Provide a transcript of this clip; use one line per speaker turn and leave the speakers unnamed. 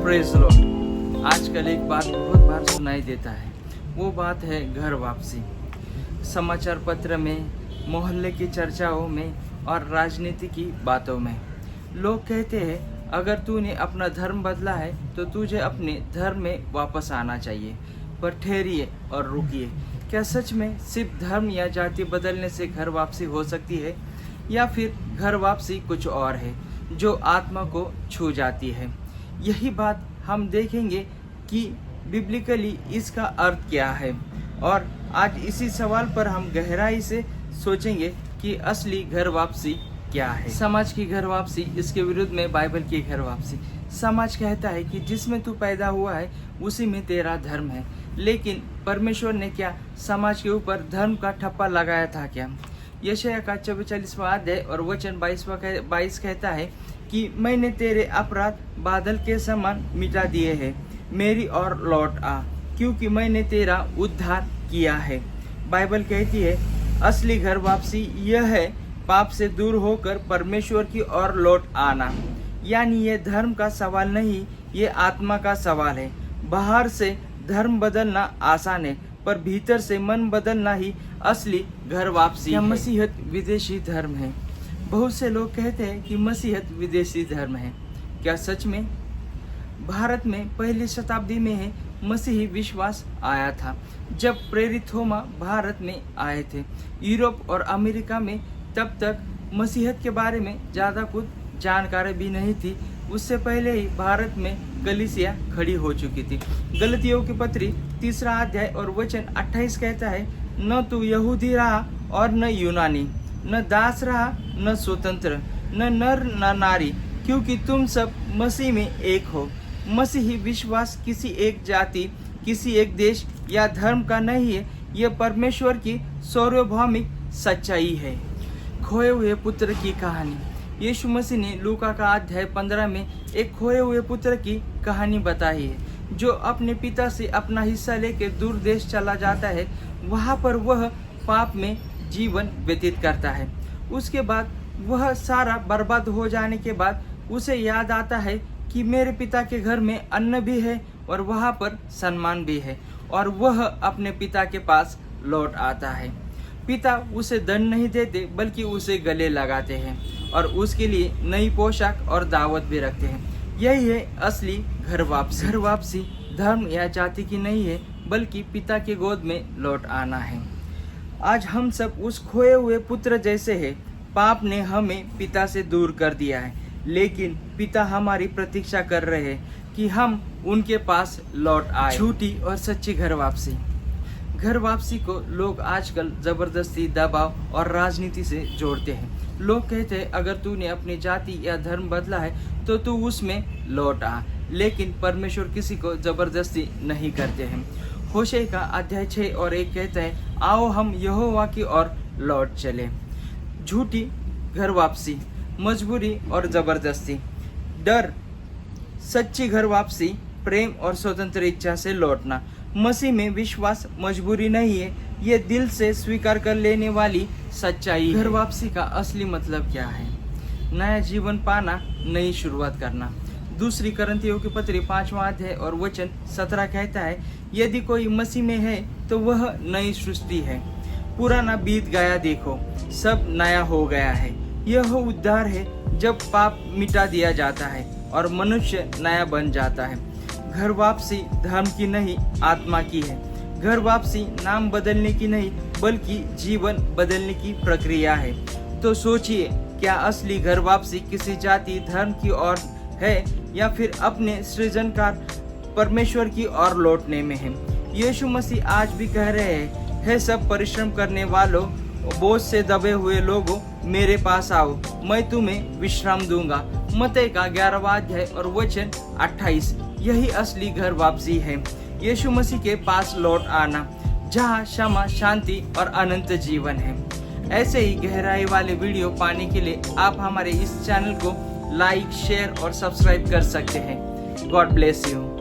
Praise Lord. आजकल एक बात बहुत बार सुनाई देता है, वो बात है घर वापसी। समाचार पत्र में, मोहल्ले की चर्चाओं में और राजनीति की बातों में लोग कहते हैं अगर तूने अपना धर्म बदला है तो तुझे अपने धर्म में वापस आना चाहिए। पर ठहरिए और रुकिए, क्या सच में सिर्फ धर्म या जाति बदलने से घर वापसी हो सकती है, या फिर घर वापसी कुछ और है जो आत्मा को छू जाती है? यही बात हम देखेंगे कि बिब्लिकली इसका अर्थ क्या है, और आज इसी सवाल पर हम गहराई से सोचेंगे कि असली घर वापसी क्या है। समाज की घर वापसी, इसके विरुद्ध में बाइबल की घर वापसी। समाज कहता है कि जिसमें तू पैदा हुआ है उसी में तेरा धर्म है, लेकिन परमेश्वर ने क्या समाज के ऊपर धर्म का ठप्पा लगाया था क्या? यशायाह का 44वां अध्याय और वचन 22 कहता है कि मैंने तेरे अपराध बादल के समान मिटा दिए हैं, मेरी ओर लौट आ, क्योंकि मैंने तेरा उद्धार किया है। बाइबल कहती है असली घर वापसी यह है पाप से दूर होकर परमेश्वर की ओर लौट आना। यानी ये धर्म का सवाल नहीं, ये आत्मा का सवाल है। बाहर से धर्म बदलना आसान है, पर भीतर से मन बदलना ही असली घर वापसी है। मसीहत विदेशी धर्म है। बहुत से लोग कहते हैं कि मसीहत विदेशी धर्म है। क्या सच में? भारत में पहली शताब्दी में है मसीही विश्वास आया था, जब प्रेरित थोमा भारत में आए थे। यूरोप और अमेरिका में तब तक मसीहत के बारे में ज़्यादा कुछ जानकारी भी नहीं थी। उससे पहले ही भारत में कलीसिया खड़ी हो चुकी थी। गलतियों की पत्री 3 अध्याय और वचन 28 कहता है, न तू यहूदी रहा और न यूनानी, न दास रहा न स्वतंत्र, न नर न नारी, क्योंकि तुम सब मसीह में एक हो। मसीही विश्वास किसी एक जाति, किसी एक देश या धर्म का नहीं है, यह परमेश्वर की सार्वभौमिक सच्चाई है। खोए हुए पुत्र की कहानी। यीशु मसीह ने लूका का अध्याय 15 में एक खोए हुए पुत्र की कहानी बताई है, जो अपने पिता से अपना हिस्सा लेकर दूर देश चला जाता है। वहाँ पर वह पाप में जीवन व्यतीत करता है। उसके बाद वह सारा बर्बाद हो जाने के बाद उसे याद आता है कि मेरे पिता के घर में अन्न भी है और वहाँ पर सम्मान भी है, और वह अपने पिता के पास लौट आता है। पिता उसे दंड नहीं देते, बल्कि उसे गले लगाते हैं और उसके लिए नई पोशाक और दावत भी रखते हैं। यही है असली घर वापसी। घर वापसी धर्म या जाति की नहीं है, बल्कि पिता के गोद में लौट आना है। आज हम सब उस खोए हुए पुत्र जैसे हैं। पाप ने हमें पिता से दूर कर दिया है, लेकिन पिता हमारी प्रतीक्षा कर रहे हैं कि हम उनके पास लौट आए। झूठी और सच्ची घर वापसी। घर वापसी को लोग आजकल जबरदस्ती, दबाव और राजनीति से जोड़ते हैं। लोग कहते हैं अगर तूने अपनी जाति या धर्म बदला है तो तू उसमें लौट आ, लेकिन परमेश्वर किसी को जबरदस्ती नहीं करते हैं। होशे का अध्याय 6 और 1 कहता है, आओ हम यहोवा की ओर लौट चले। झूठी घर वापसी, मजबूरी और जबरदस्ती। डर। सच्ची घर वापसी प्रेम और स्वतंत्र इच्छा से लौटना। मसीह में विश्वास मजबूरी नहीं है, ये दिल से स्वीकार कर लेने वाली सच्चाई है। घर वापसी का असली मतलब क्या है? नया जीवन पाना, नई शुरुआत करना। दूसरी करंथियों की पत्री 5वां अध्याय और वचन 17 कहता है, यदि कोई मसीह में है तो वह नई सृष्टि है, पुराना बीत गया, देखो सब नया हो गया है। यह उद्धार है जब पाप मिटा दिया जाता है और मनुष्य नया बन जाता है। घर वापसी धर्म की नहीं, आत्मा की है। घर वापसी नाम बदलने की नहीं, बल्कि जीवन बदलने की प्रक्रिया है। तो सोचिए, क्या असली घर वापसी किसी जाति, धर्म की ओर है, या फिर अपने सृजनकार परमेश्वर की ओर लौटने में है? यीशु मसीह आज भी कह रहे हैं, हे सब परिश्रम करने वालों, बोझ से दबे हुए लोगों, मेरे पास आओ, मैं तुम्हें विश्राम दूंगा। मत्ती का 11वां अध्याय और वचन 28। यही असली घर वापसी है, यीशु मसीह के पास लौट आना, जहाँ क्षमा, शांति और अनंत जीवन है। ऐसे ही गहराई वाले वीडियो पाने के लिए आप हमारे इस चैनल को लाइक, शेयर और सब्सक्राइब कर सकते हैं। God bless you.